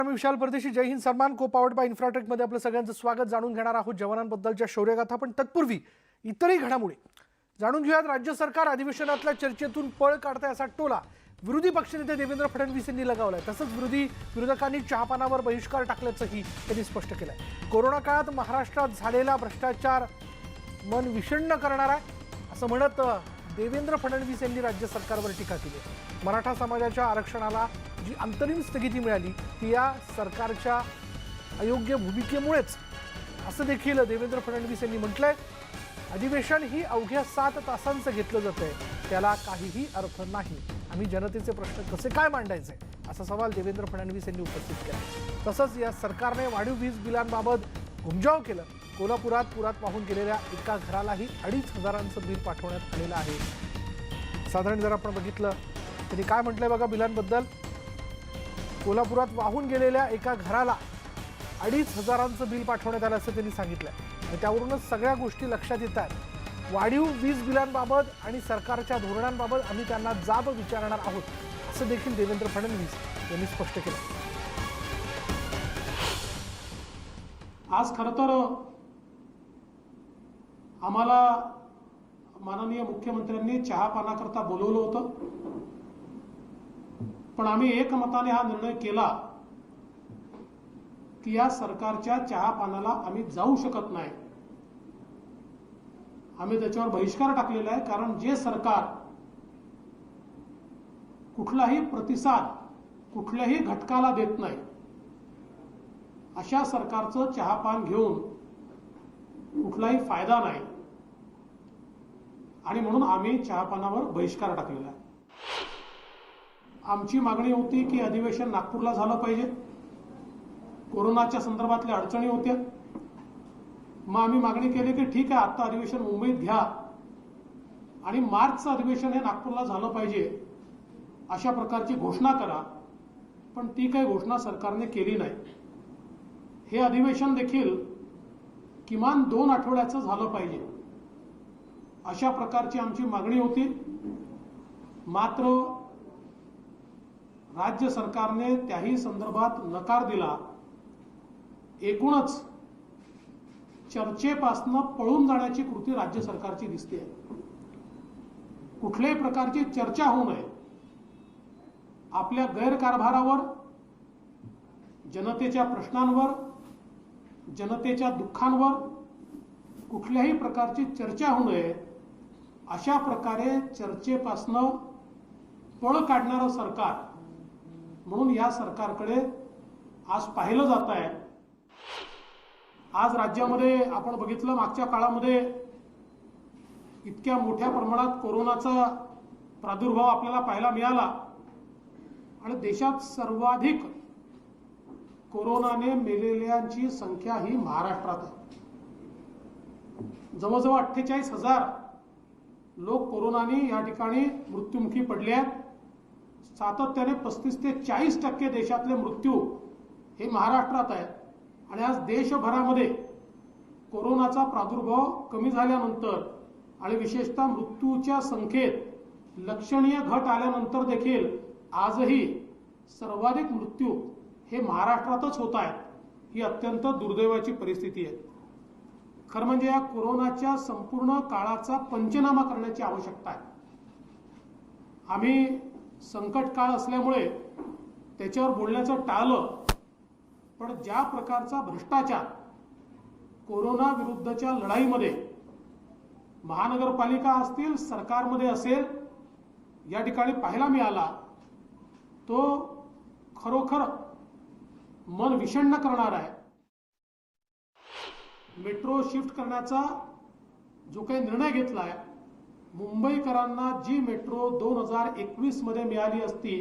मी विशाल परदेशी. जय हिंद. सन्मान को पावर्ड बाय इन्फ्राटेक मध्ये आपलं सगळ्यांचं स्वागत. जाणून घेणार आहोत जवानांबद्दलच्या शौर्यगाथा, पण तत्पूर्वी इतरही घडामोडी जाणून घेऊयात. राज्य सरकार अधिवेशनातल्या चर्चेतून पळ काढतंय असा टोला विरोधी पक्षनेते देवेंद्र फडणवीस यांनी लगावलाय. तसंच विरोधकांनी चहापानावर बहिष्कार टाकल्याचंही त्यांनी स्पष्ट केलंय. कोरोना काळात महाराष्ट्रात झालेला भ्रष्टाचार मन विषण्ण करणार आहे असं म्हणत देवेंद्र फडणवीस यांनी राज्य सरकारवर टीका केली. मराठा समाजाच्या आरक्षणाला जी अंतरिम स्थगिती मिळाली ती या सरकारच्या अयोग्य भूमिकेमुळेच असं देखील देवेंद्र फडणवीस यांनी म्हटलंय. अधिवेशन ही अवघ्या 7 तासांचं घेतलं जातंय, त्याला काहीही अर्थ नाही. आम्ही जनतेचे प्रश्न कसे काय मांडायचे असा सवाल देवेंद्र फडणवीस यांनी उपस्थित केला. तसंच या सरकारने वाढीव वीज बिलांबाबत घुमजाव केलं. कोल्हापुरात पुरात वाहून गेलेल्या एका घरालाही 2,500 बिल पाठवण्यात आलेलं आहे. साधारण जर आपण बघितलं त्यांनी काय म्हटलंय बघा बिलांबद्दल. कोल्हापुरात वाहून गेलेल्या एका घराला 2,500 बिल पाठवण्यात आलं असं त्यांनी सांगितलंय. आणि त्यावरूनच सगळ्या गोष्टी लक्षात येत आहेत. वाढीव वीज बिलांबाबत आणि सरकारच्या धोरणांबाबत आम्ही त्यांना जाब विचारणार आहोत असं देखील देवेंद्र फडणवीस यांनी स्पष्ट केलं. आज खरं तर आम्हाला माननीय मुख्यमंत्र्यांनी चहापानाकरता बोलवलं होतं, पण आम्ही एकमताने हा निर्णय केला की या सरकारच्या चहापानाला आम्ही जाऊ शकत नाही. आम्ही त्याच्यावर बहिष्कार टाकलेला आहे. कारण जे सरकार कुठलाही प्रतिसाद कुठल्याही घटकाला देत नाही अशा सरकारचं चहापान घेऊन कुठलाही फायदा नाही आणि म्हणून आम्ही चहापानावर बहिष्कार टाकलेला आहे. आमची मागणी होती की अधिवेशन नागपूरला झालं पाहिजे. कोरोनाच्या संदर्भातल्या अडचणी होत्या. मग आम्ही मागणी केली की ठीक आहे, आता अधिवेशन मुंबईत घ्या आणि मार्चचं अधिवेशन हे नागपूरला झालं पाहिजे अशा प्रकारची घोषणा करा. पण ती काही घोषणा सरकारने केली नाही. हे अधिवेशन देखील किमान 2 आठवड्याचं झालं पाहिजे अशा प्रकारची आमची मागणी होती. मात्र राज्य सरकारने त्याही संदर्भात नकार दिला. एकूणच चर्चेपासून पळून जाण्याची कृती राज्य सरकारची दिसते. कुठल्याही प्रकारची चर्चा होऊ नये. आपल्या गैरकारभारावर, जनतेच्या प्रश्नांवर, जनतेच्या दुःखांवर कुठल्याही प्रकारची चर्चा होऊ नये अशा प्रकारे चर्चेपासून पळ काढणारं सरकार म्हणून या सरकारकडे आज पाहिलं जात आहे. आज राज्यामध्ये आपण बघितलं, मागच्या काळामध्ये इतक्या मोठ्या प्रमाणात कोरोनाचा प्रादुर्भाव आपल्याला पाहायला मिळाला आणि देशात सर्वाधिक कोरोनाने मेलेल्यांची संख्या ही महाराष्ट्रात आहे. जवळजवळ 48,000 लोक कोरोनाने या ठिकाणी मृत्युमुखी पडले आहेत. सातत्याने 35 ते 40% देशातले मृत्यू हे महाराष्ट्रात आहेत. आणि आज देशभरामध्ये कोरोनाचा प्रादुर्भाव कमी झाल्यानंतर आणि विशेषतः मृत्यूच्या संख्येत लक्षणीय घट आल्यानंतर देखील आजही सर्वाधिक मृत्यू हे महाराष्ट्रातच होत आहेत. ही अत्यंत दुर्दैवाची परिस्थिती आहे. खरं म्हणजे या कोरोनाच्या संपूर्ण काळाचा पंचनामा करण्याची आवश्यकता आहे. आम्ही संकट काळ असल्यामुळे त्याच्यावर बोलण्याचं टाळलं, पण ज्या प्रकारचा भ्रष्टाचार कोरोना विरुद्धच्या लढाईमध्ये महानगरपालिका असतील, सरकारमध्ये असेल, या ठिकाणी पाहायला मिळाला तो खरोखर मन विषण्ण करणार आहे. मेट्रो शिफ्ट करण्याचा जो काही निर्णय घेतला आहे, मुंबईकरांना जी मेट्रो 2021 मध्ये मिळाली असती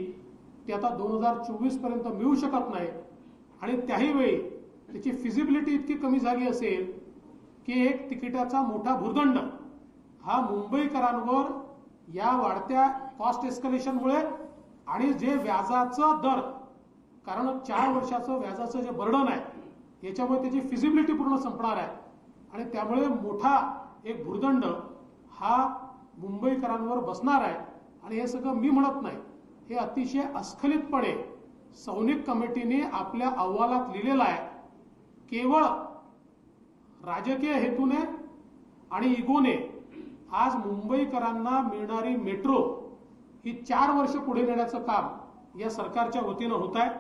ती आता 2024 पर्यंत मिळू शकत नाही. आणि त्याही वेळी त्याची फिजिबिलिटी इतकी कमी झाली असेल की एक तिकिटाचा मोठा भुर्दंड हा मुंबईकरांवर या वाढत्या कॉस्ट एस्कलेशनमुळे आणि जे व्याजाचा दर, कारण 4 वर्षाचं व्याजाचं जे बर्डन आहे याच्यामुळे त्याची फिजिबिलिटी पूर्ण संपणार आहे आणि त्यामुळे मोठा एक भुर्दंड हा मुंबईकरांवर बसणार आहे. आणि हे सगळं मी म्हणत नाही, हे अतिशय अस्खलितपणे सौनिक कमिटीने आपल्या अहवालात लिहिलेला आहे, केवळ राजकीय हेतूने आणि इगोने आज मुंबईकरांना मिळणारी मेट्रो ही 4 वर्ष पुढे नेण्याचं काम या सरकारच्या वतीनं होत आहे.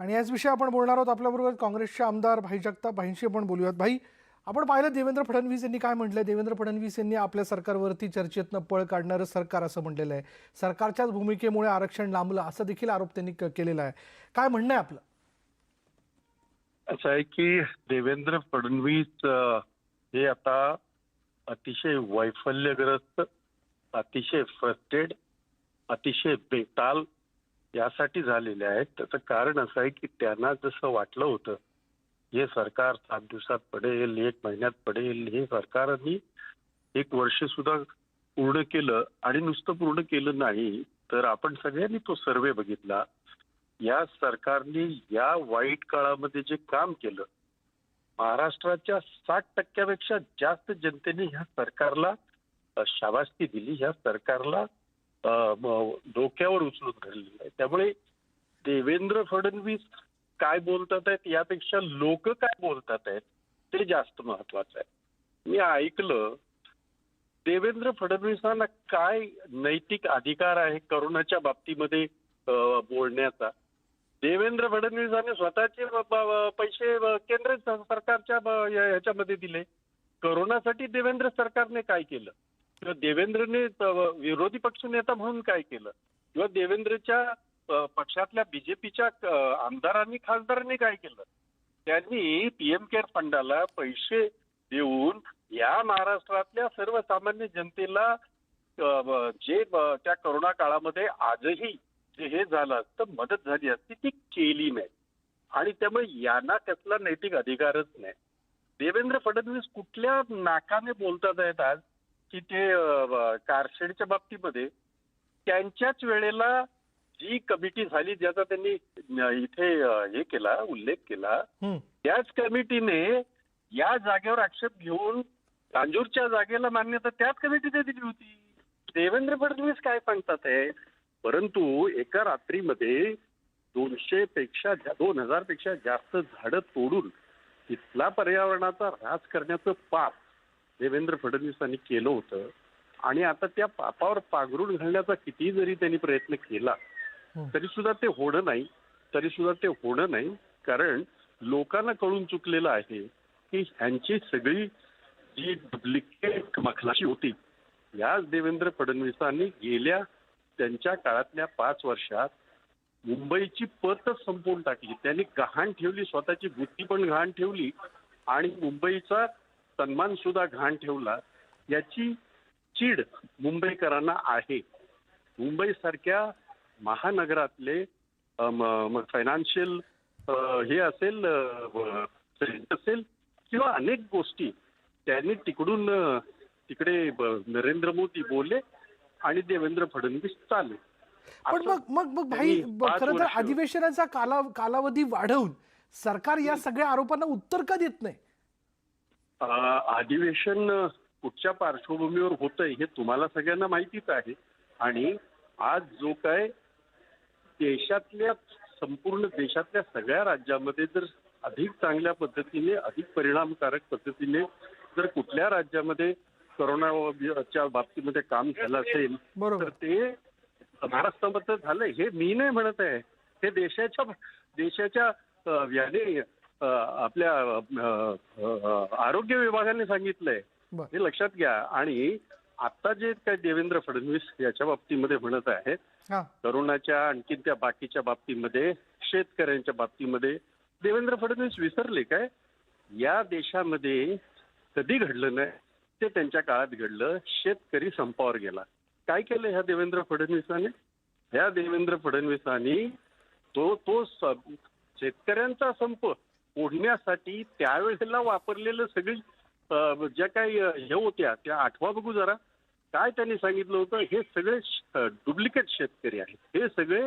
आणि याच विषयी आपण बोलणार आहोत. आपल्याबरोबर काँग्रेसचे आमदार भाई जगताप भाईंशी आपण बोलूयात. भाई, आपण पाहिलं देवेंद्र फडणवीस यांनी काय म्हटलंय. देवेंद्र फडणवीस यांनी आपल्या सरकारवरती चर्चेतनं पळ काढणारं सरकार असं म्हटलेलं आहे. सरकारच्याच भूमिकेमुळे आरक्षण लांबलं असा देखील आरोप त्यांनी केलेला आहे. काय म्हणणं आहे आपलं? असं आहे की देवेंद्र फडणवीस हे आता अतिशय वैफल्यग्रस्त, अतिशय फ्रस्ट्रेटेड, अतिशय बेताल यासाठी झालेले आहेत. त्याचं कारण असं आहे की त्यांना जसं वाटलं होतं हे सरकार 7 दिवसात पडेल, 1 महिन्यात पडेल, हे सरकारनी 1 वर्ष सुद्धा पूर्ण केलं. आणि नुसतं पूर्ण केलं नाही तर आपण सगळ्यांनी तो सर्वे बघितला. या सरकारने या वाईट काळामध्ये जे काम केलं, महाराष्ट्राच्या 60% जास्त जनतेने ह्या सरकारला शाबासकी दिली, ह्या सरकारला डोक्यावर उचलून धरलेलं आहे. त्यामुळे देवेंद्र फडणवीस काय बोलतात आहेत यापेक्षा लोक काय बोलतात आहेत ते जास्त महत्वाचं आहे. मी ऐकलं देवेंद्र फडणवीसांना काय नैतिक अधिकार आहे करोनाच्या बाबतीमध्ये बोलण्याचा. देवेंद्र फडणवीसांनी स्वतःचे पैसे केंद्र सरकारच्या ह्याच्यामध्ये दिले. करोनासाठी देवेंद्र सरकारने काय केलं, किंवा देवेंद्रने विरोधी पक्षनेता म्हणून काय केलं, किंवा देवेंद्रच्या पक्षातल्या बीजेपीच्या आमदारांनी खासदारांनी काय केलं. त्यांनी पीएम केअर फंडाला पैसे देऊन या महाराष्ट्रातल्या सर्वसामान्य जनतेला जे त्या करोना काळामध्ये आजही जे हे झालं असतं मदत झाली असती ती केली नाही. आणि त्यामुळे यांना कसला नैतिक अधिकारच नाही. देवेंद्र फडणवीस कुठल्या नाकाने बोलतात आहेत आज की ते कारशेडच्या बाबतीमध्ये त्यांच्याच वेळेला जी कमिटी झाली ज्याचा त्यांनी इथे हे केला, उल्लेख केला, त्याच कमिटीने या जागेवर आक्षेप घेऊन कांजूरच्या जागेला मान्यता त्याच कमिटीने दिली होती. देवेंद्र फडणवीस काय सांगतात आहे. परंतु एका रात्रीमध्ये 2000 पेक्षा जास्त झाडं तोडून तिथला पर्यावरणाचा ऱ्हास करण्याचं पाप देवेंद्र फडणवीसांनी केलं होतं. आणि आता त्या पापावर पांघरून घालण्याचा कितीही जरी त्यांनी प्रयत्न केला तरी सुद्धा ते होणं नाही. कारण लोकांना कळून चुकलेलं आहे की ह्यांची सगळी जी डुप्लिकेट मखलाशी होती याच देवेंद्र फडणवीसांनी गेल्या त्यांच्या काळातल्या 5 वर्षात मुंबईची पतच संपवून टाकली. त्यांनी गहाण ठेवली, स्वतःची बुद्धी पण गहाण ठेवली आणि मुंबईचा सन्मान सुद्धा गहाण ठेवला. याची चीड मुंबईकरांना आहे. मुंबईसारख्या महानगरातले फायनान्शियल हे असेल किंवा अनेक गोष्टी त्यांनी तिकडे नरेंद्र मोदी बोलले आणि देवेंद्र फडणवीस चालले. पण मग भाई, खरं तर अधिवेशनाचा कालावधी वाढवून सरकार या सगळ्या आरोपांना उत्तर का देत नाही. अधिवेशन कुठच्या पार्श्वभूमीवर होतंय हे तुम्हाला सगळ्यांना माहितीच आहे. आणि आज जो काय संपूर्ण देशातल्या सगळ्या राज्यामध्ये जर अधिक चांगल्या पद्धतीने, अधिक परिणामकारक पद्धतीने जर कुठल्या राज्यामध्ये कोरोनाच्या बाबतीमध्ये काम झालं असेल तर ते महाराष्ट्रामध्ये झालंय. हे मी नाही म्हणत आहे, हे देशाच्या आपल्या आरोग्य विभागाने सांगितलंय. हे लक्षात घ्या. आणि आता जे काय देवेंद्र फडणवीस याच्या बाबतीमध्ये म्हणत आहेत, करोनाच्या आणखी त्या बाकीच्या बाबतीमध्ये, शेतकऱ्यांच्या बाबतीमध्ये, देवेंद्र फडणवीस विसरले काय या देशामध्ये कधी घडलं नाही ते त्यांच्या काळात घडलं. शेतकरी संपावर गेला. काय केलं ह्या देवेंद्र फडणवीसाने? ह्या देवेंद्र फडणवीसांनी तो शेतकऱ्यांचा संप ओढण्यासाठी त्यावेळेला वापरलेलं सगळी ज्या काही हे होत्या त्या आठवा बघू जरा. काय त्यांनी सांगितलं होतं, हे सगळे डुप्लिकेट शेतकरी आहेत, हे सगळे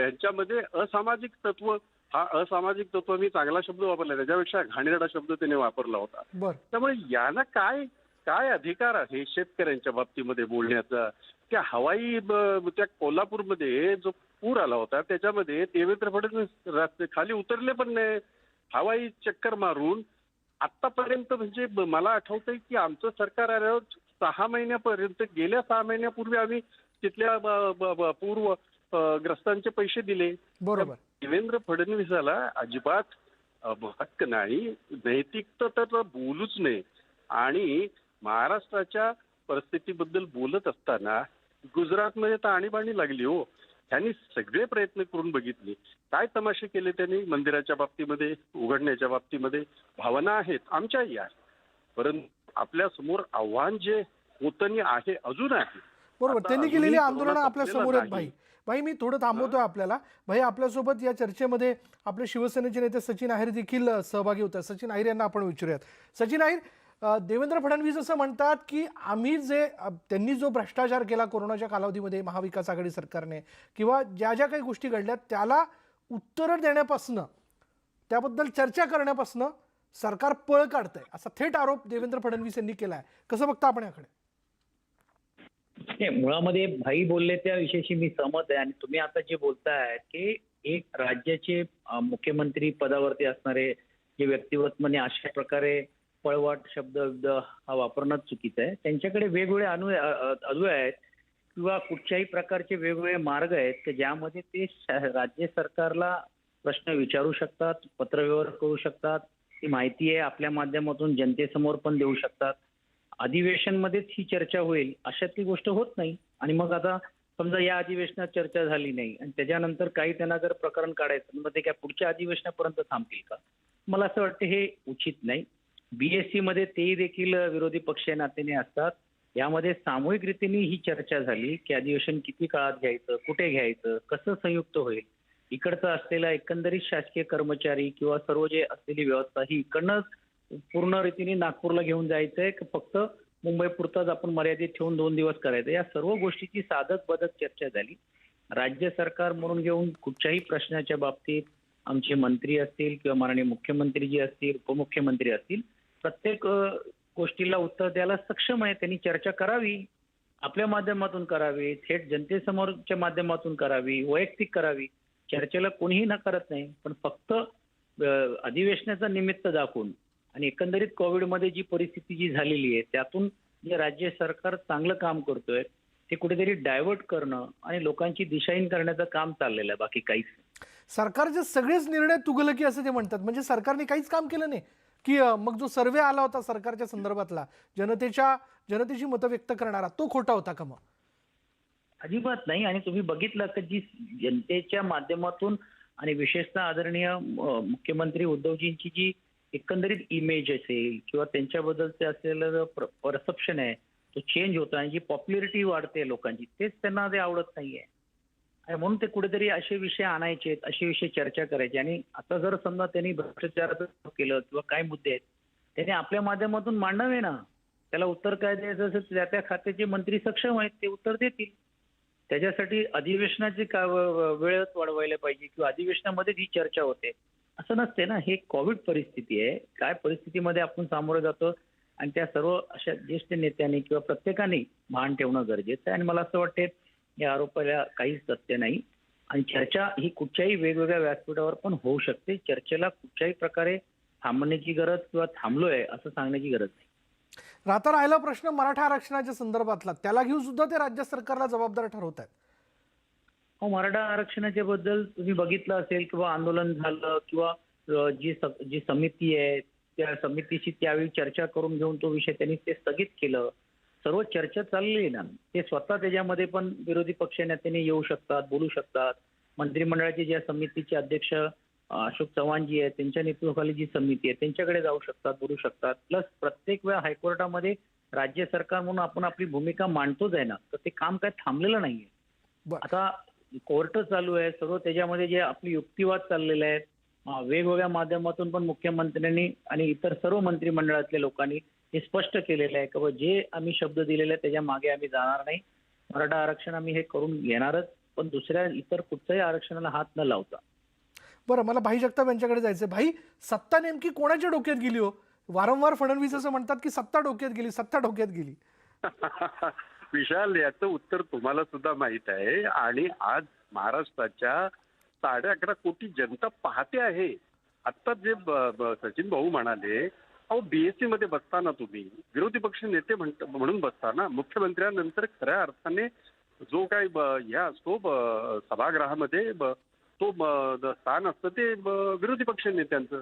यांच्यामध्ये असामाजिक तत्व, हा असामाजिक तत्व मी चांगला शब्द वापरला, त्याच्यापेक्षा घाणेरडा शब्द त्याने वापरला होता. त्यामुळे याला काय काय अधिकार आहे शेतकऱ्यांच्या बाबतीमध्ये बोलण्याचा? त्या त्या कोल्हापूरमध्ये जो पूर आला होता त्याच्यामध्ये देवेंद्र फडणवीस खाली उतरले पण नाही. हवाई चक्कर मारून आतापर्यंत म्हणजे मला आठवतंय की आमचं सरकार आल्यावर 6 महिन्यापर्यंत गेल्या 6 महिन्यापूर्वी आम्ही तिथल्या पूर्व ग्रस्तांचे पैसे दिले. बरोबर. देवेंद्र फडणवीसाला अजिबात हक्क नाही, नैतिकता तर बोलूच नाही. आणि महाराष्ट्राच्या परिस्थितीबद्दल बोलत असताना गुजरातमध्ये तर आणीबाणी लागली हो. त्यांनी सगळे प्रयत्न करून बघितले. काय तमाशे केले त्यांनी मंदिराच्या बाबतीमध्ये, उघडण्याच्या बाबतीमध्ये. भावना आहेत, आमच्याही आहे, परंतु आपल्या समोर आव्हान जे होतं आहे अजून आहे. बरोबर. आता त्यांनी अजूनही केलेली आंदोलनं कोरोना आपल्या संपलेला समोर आहेत. नाही. भाई मी थोडं थांबवतोय आपल्याला. भाई आपल्यासोबत या चर्चेमध्ये आपले शिवसेनेचे नेते सचिन अहिर देखील सहभागी होतात. सचिन अहिर यांना आपण विचारूयात. सचिन अहिर, देवेंद्र फडणवीस असं म्हणतात की आम्ही त्यांनी जो भ्रष्टाचार केला कोरोनाच्या कालावधीमध्ये महाविकास आघाडी सरकारने, किंवा ज्या ज्या काही गोष्टी घडल्या त्याला उत्तरं देण्यापासनं, त्याबद्दल चर्चा करण्यापासनं सरकार पळ काढतंय, असा थेट आरोप देवेंद्र फडणवीस यांनी केला आहे. कसं बघता आपण याकडे? मुळामध्ये भाई बोलले त्या विषयाशी मी सहमत आहे. आणि तुम्ही आता जे बोलताय की एक राज्याचे मुख्यमंत्री पदावरती असणारे जे व्यक्तिमत्व अशा प्रकारे पळवाट शब्द हा वापरणं चुकीचं आहे. त्यांच्याकडे वेगवेगळे अणु आहेत किंवा कुठच्याही प्रकारचे वेगवेगळे मार्ग आहेत की ज्यामध्ये ते राज्य सरकारला प्रश्न विचारू शकतात, पत्रव्यवहार करू शकतात, ती माहिती आहे आपल्या माध्यमातून जनतेसमोर पण देऊ शकतात. अधिवेशनमध्येच ही चर्चा होईल अशातली गोष्ट होत नाही. आणि मग आता समजा या अधिवेशनात चर्चा झाली नाही आणि त्याच्यानंतर काही त्यांना जर प्रकरण काढायचं मग ते काय पुढच्या अधिवेशनापर्यंत थांबतील का? मला असं वाटतं हे उचित नाही. बीएससी मध्ये तेही देखील विरोधी पक्षीय नात्याने असतात. यामध्ये सामूहिक रीतीने ही चर्चा झाली की अधिवेशन किती काळात घ्यायचं, कुठे घ्यायचं, कसं संयुक्त होईल. इकडचं असलेला एकंदरीत शासकीय कर्मचारी किंवा सर्व जे असलेली व्यवस्था ही इकडनंच पूर्ण रीतीने नागपूरला घेऊन जायचंय की फक्त मुंबई पुरताच आपण मर्यादित ठेवून 2 दिवस करायचं. या सर्व गोष्टीची साधक बदक चर्चा झाली. राज्य सरकार म्हणून घेऊन कुठच्याही प्रश्नाच्या बाबतीत आमचे मंत्री असतील किंवा माननीय मुख्यमंत्री जी असतील, उपमुख्यमंत्री असतील, प्रत्येक गोष्टीला उत्तर द्यायला सक्षम आहे. त्यांनी चर्चा करावी, आपल्या माध्यमातून करावी, थेट जनतेसमोरच्या माध्यमातून करावी, वैयक्तिक करावी. चर्चेला कोणीही नकारत नाही, पण फक्त अधिवेशनाचा निमित्त दाखवून आणि एकंदरीत कोविडमध्ये जी परिस्थिती जी झालेली आहे त्यातून जे राज्य सरकार चांगलं काम करतोय ते कुठेतरी डायव्हर्ट करणं आणि लोकांची दिशाहीन करण्याचं काम चाललेलं आहे, बाकी काहीच नाही. सरकारचे सगळेच निर्णय तुघलकी असं ते म्हणतात. म्हणजे सरकारने काहीच काम केलं नाही की मग जो सर्वे आला होता सरकारच्या संदर्भातला जनतेची मतं व्यक्त करणारा, तो खोटा होता का? मग अजिबात नाही. आणि तुम्ही बघितलं की जी जनतेच्या माध्यमातून आणि विशेषतः आदरणीय मुख्यमंत्री उद्धवजींची जी एकंदरीत इमेज असेल किंवा त्यांच्याबद्दलचे असलेलं परसेप्शन आहे तो चेंज होतो आणि जी पॉप्युलरिटी वाढते लोकांची, तेच त्यांना ते आवडत नाहीये. आणि म्हणून ते कुठेतरी असे विषय आणायचे, असे विषय चर्चा करायचे. आणि आता जर समजा त्यांनी भ्रष्टाचाराचं केलं किंवा काय मुद्दे आहेत त्यांनी आपल्या माध्यमातून मांडावे ना. त्याला उत्तर काय द्यायचं असेल त्या त्या खात्याचे मंत्री सक्षम आहेत, ते उत्तर देतील. त्याच्यासाठी अधिवेशनाची वेळच वाढवायला पाहिजे किंवा अधिवेशनामध्ये जी चर्चा होते असं नसते ना. हे कोविड परिस्थिती आहे, काय परिस्थितीमध्ये आपण सामोरं जातो आणि त्या सर्व अशा ज्येष्ठ नेत्यांनी किंवा प्रत्येकाने भान ठेवणं गरजेचं आहे. आणि मला असं वाटते या आरोपाला काहीच तथ्य नाही. आणि चर्चा ही कुठच्याही वेगवेगळ्या व्यासपीठावर पण होऊ शकते. चर्चेला कुठच्याही प्रकारे थांबण्याची गरज किंवा थांबलोय असं सांगण्याची गरज नाही. राहता राहिला प्रश्न मराठा आरक्षणाच्या संदर्भातला, त्याला घेऊन सुद्धा ते राज्य सरकारला जबाबदार ठरवत आहेत. हो, मराठा आरक्षणाच्या बद्दल तुम्ही बघितलं असेल किंवा आंदोलन झालं किंवा जी समिती आहे त्या समितीची त्यावेळी चर्चा करून घेऊन तो विषय त्यांनी ते स्थगित केलं. सर्व चर्चा चालली आहे ना. ते स्वतः त्याच्यामध्ये पण विरोधी पक्ष नेत्यांनी येऊ शकतात, बोलू शकतात. मंत्रिमंडळाचे ज्या समितीचे अध्यक्ष अशोक चव्हाण जी आहे त्यांच्या नेतृत्वाखाली जी समिती आहे त्यांच्याकडे जाऊ शकतात, बोलू शकतात. प्लस प्रत्येक वेळा हायकोर्टामध्ये राज्य सरकार म्हणून आपण आपली भूमिका मांडतोच आहे ना, तर ते काम काय थांबलेलं नाहीये. आता कोर्ट चालू आहे सर्व, त्याच्यामध्ये जे आपली युक्तिवाद चाललेले आहेत वेगवेगळ्या माध्यमातून पण मुख्यमंत्र्यांनी आणि इतर सर्व मंत्रिमंडळातल्या लोकांनी हे स्पष्ट केलेलं आहे की जे आम्ही शब्द दिलेले आहेत त्याच्या मागे आम्ही जाणार नाही. मराठा आरक्षण आम्ही हे करून घेणारच, पण दुसऱ्या इतर कुठच्याही आरक्षणाला हात न लावता. बरं, मला भाई जगताप यांच्याकडे जायचं. भाई, सत्ता नेमकी कोणाच्या डोक्यात गेली हो? वारंवार फडणवीस असं म्हणतात की सत्ता डोक्यात गेली. विशाल, याचं उत्तर तुम्हाला सुद्धा माहित आहे. आणि आज महाराष्ट्राच्या 11.5 कोटी जनता पाहते आहे. आता जे सचिन भाऊ म्हणाले, अहो बीएससी मध्ये बसताना तुम्ही विरोधी पक्ष नेते म्हणून बसताना मुख्यमंत्र्यांनंतर खऱ्या अर्थाने जो काही ह्या असतो सभागृहामध्ये तो स्थान असतं ते विरोधी पक्ष नेत्यांचं.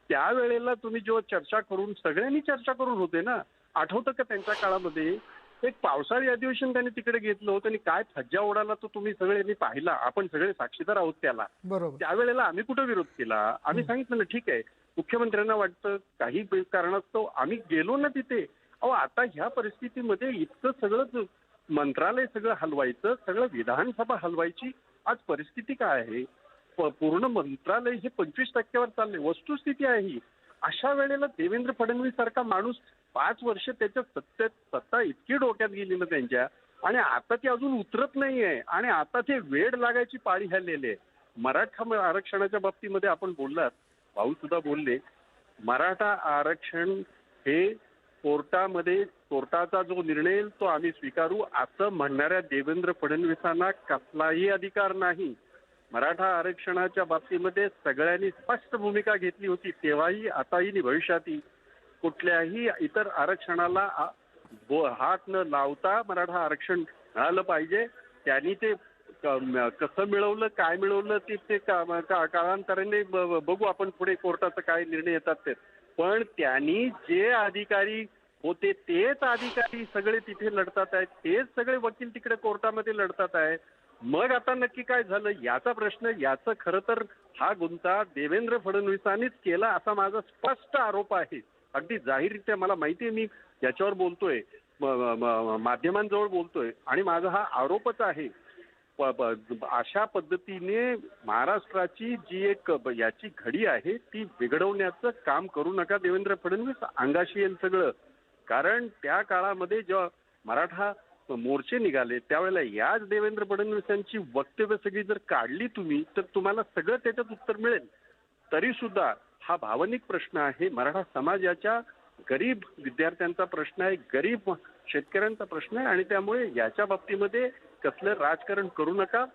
त्यावेळेला तुम्ही जेव्हा चर्चा करून सगळ्यांनी चर्चा करून होते ना. आठवतं का त्यांच्या काळामध्ये एक पावसाळी अधिवेशन त्यांनी तिकडे घेतलं होतं आणि काय फज्जा उडाला तो तुम्ही सगळ्यांनी पाहिला. आपण सगळे साक्षीदार आहोत त्याला. बरोबर. त्यावेळेला आम्ही कुठं विरोध केला. आम्ही सांगितलं ना ठीक आहे, मुख्यमंत्र्यांना वाटतं काही कारणास्तव आम्ही गेलो ना तिथे. अहो आता ह्या परिस्थितीमध्ये इतकं सगळं मंत्रालय सगळं हलवायचं, सगळं विधानसभा हलवायची आज परिस्थिती काय आहे. पूर्ण मंत्रालय हे 25% चालले. वस्तुस्थिती आहे ही. अशा वेळेला देवेंद्र फडणवीस सारखा माणूस 5 वर्ष त्याच्या सत्ता इतकी डोक्यात गेली ना त्यांच्या, आणि आता ती अजून उतरत नाहीये. आणि आता ते वेड लागायची पाळी आलेली आहे. मराठा आरक्षणाच्या बाबतीमध्ये आपण बोललात, भाऊ सुद्धा बोलले, मराठा आरक्षण हे कोर्टाचा जो निर्णय येईल तो आम्ही स्वीकारू असं म्हणणाऱ्या देवेंद्र फडणवीसांना कसलाही अधिकार नाही. मराठा आरक्षणाच्या बाबतीमध्ये सगळ्यांनी स्पष्ट भूमिका घेतली होती तेव्हाही, आताही आणि भविष्यातही. कुठल्याही इतर आरक्षणाला हात न लावता मराठा आरक्षण मिळालं पाहिजे. त्यांनी ते कसं मिळवलं, काय मिळवलं ते काळांतराने बघू आपण पुढे कोर्टाचा काय निर्णय येतात ते. पण त्यांनी जे अधिकारी होते तेच अधिकारी सगळे तिथे लढतात आहेत, तेच सगळे वकील तिकडे कोर्टामध्ये लढतात आहेत. मग आता नक्की काय झालं याचा प्रश्न, याचं खरं तर हा गुंता देवेंद्र फडणवीसांनीच केला असा माझा स्पष्ट आरोप आहे. अगदी जाहीररित्या मला माहिती आहे, मी याच्यावर बोलतोय, माध्यमांजवळ बोलतोय आणि माझा हा आरोपच आहे. अशा पद्धतीने महाराष्ट्राची जी एक याची घडी आहे ती बिघडवण्याचं काम करू नका देवेंद्र फडणवीस. अंगाशी येईल सगळं. कारण त्या काळामध्ये जेव्हा मराठा मोर्चे निघाले त्यावेळेला याच देवेंद्र फडणवीसांची वक्तव्य सगळी जर काढली तुम्ही तर तुम्हाला सगळं त्याच्यात उत्तर मिळेल. तरी सुद्धा हा भावनिक प्रश्न आहे. मराठा समाजाच्या गरीब विद्यार्थ्यांचा प्रश्न आहे, गरीब शेतकऱ्यांचा प्रश्न आहे. आणि त्यामुळे याच्या बाबतीमध्ये कसलं राजकारण करू नका.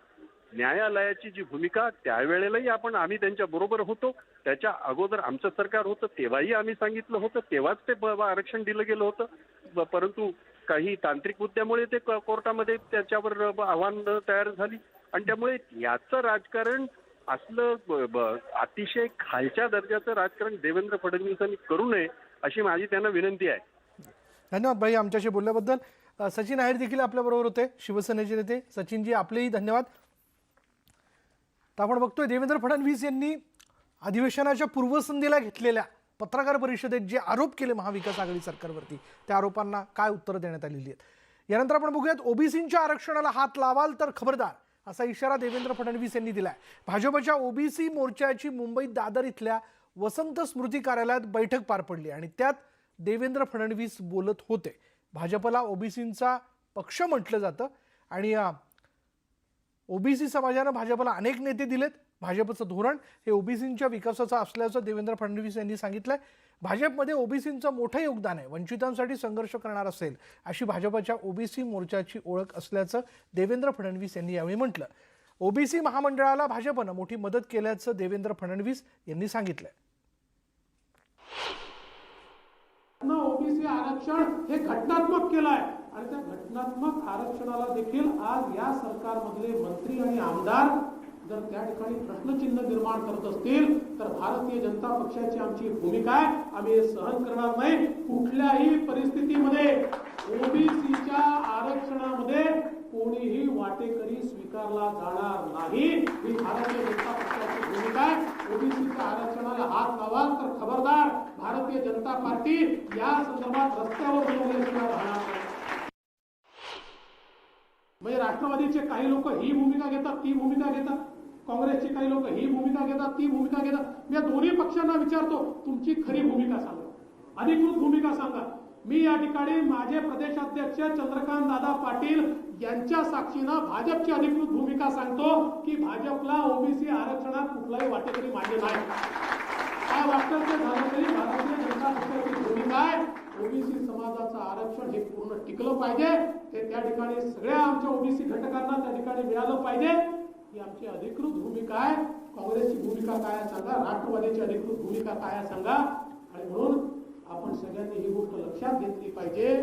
न्यायालयाची जी भूमिका त्यावेळेलाही आम्ही त्यांच्या बरोबर होतो. त्याच्या अगोदर आमचं सरकार होतं तेव्हाही आम्ही सांगितलं होतं, तेव्हाच ते आरक्षण दिलं गेलं होतं. परंतु काही तांत्रिक मुद्द्यामुळे ते कोर्टामध्ये त्याच्यावर आव्हान तयार झाली. आणि त्यामुळे याचं राजकारण असलं अतिशय खालच्या दर्जाचं राजकारण देवेंद्र फडणवीसांनी करू नये अशी माझी त्यांना विनंती आहे. धन्यवाद भाई आमच्याशी बोलल्याबद्दल. सचिन आहेर देखील आपल्याबरोबर होते, शिवसेनेचे नेते. सचिनजी आपलेही धन्यवाद. तर आपण बघतोय देवेंद्र फडणवीस यांनी अधिवेशनाच्या पूर्वसंध्येला घेतलेल्या पत्रकार परिषदेत जे आरोप केले महाविकास आघाडी सरकारवरती, त्या आरोपांना काय उत्तर देण्यात आलेली आहेत. यानंतर आपण बघूयात ओबीसींच्या आरक्षणाला हात लावाल तर खबरदार असा इशारा देवेंद्र फडणवीस यांनी दिलाय. भाजपच्या ओबीसी मोर्चाची मुंबईत दादर इथल्या वसंत स्मृती कार्यालयात बैठक पार पडली आणि त्यात देवेंद्र फडणवीस बोलत होते. भाजपला ओबीसींचा पक्ष म्हटलं जातं आणि ओबीसी समाजानं भाजपला अनेक नेते दिलेत. भाजपचं धोरण हे ओबीसींच्या विकासाचं असल्याचं देवेंद्र फडणवीस यांनी सांगितलंय. भाजपमध्ये ओबीसींचं मोठं योगदान आहे, वंचितांसाठी संघर्ष करणार असेल अशी भाजपच्या ओबीसी मोर्चाची ओळख असल्याचं देवेंद्र फडणवीस यांनी यावेळी म्हटलं. ओबीसी महामंडळाला भाजपनं मोठी मदत केल्याचं देवेंद्र फडणवीस यांनी सांगितलंय. ओबीसी आरक्षण हे घटनात्मक केलं आहे आणि त्या घटनात्मक आरक्षणाला देखील आज या सरकारमधले मंत्री आणि आमदार जर त्या ठिकाणी प्रश्नचिन्ह निर्माण करत असतील तर भारतीय जनता पक्षाची आमची भूमिका आहे, आम्ही हे सहन करणार नाही. कुठल्याही परिस्थितीमध्ये ओबीसीच्या आरक्षणामध्ये कोणीही वाटेकरी स्वीकारला जाणार नाही ही भारतीय जनता पक्षाची भूमिका आहे. ओबीसीच्या आरक्षणाला हात लावाल तर खबरदार, भारतीय जनता पार्टी या संदर्भात रस्त्यावर उतरल्याशिवाय राहणार नाही. म्हणजे राष्ट्रवादीचे काही लोक ही भूमिका घेतात, ती भूमिका घेतात, काँग्रेसची काही लोक ही भूमिका घेतात, ती भूमिका घेतात. मी या दोन्ही पक्षांना विचारतो, तुमची खरी भूमिका सांगा, अधिकृत भूमिका सांगा. मी या ठिकाणी माझे प्रदेशाध्यक्ष चंद्रकांत दादा पाटील यांच्या साक्षीनं भाजपची अधिकृत भूमिका सांगतो की भाजपला ओबीसी आरक्षणात कुठलाही वाटेकरी मान्य नाही. काय वाटतं ते झालं तरी भारतीय जनता पक्षाची ओबीसी समाजाचं आरक्षण हे पूर्ण टिकलं पाहिजे, ते त्या ठिकाणी सगळ्या आमच्या ओबीसी घटकांना त्या ठिकाणी मिळालं पाहिजे, ही आमची अधिकृत भूमिका आहे. काँग्रेसची भूमिका काय आहे सांगा, राष्ट्रवादीची अधिकृत भूमिका काय आहे सांगा. आणि म्हणून आपण सगळ्यांनी ही गोष्ट लक्षात घेतली पाहिजे.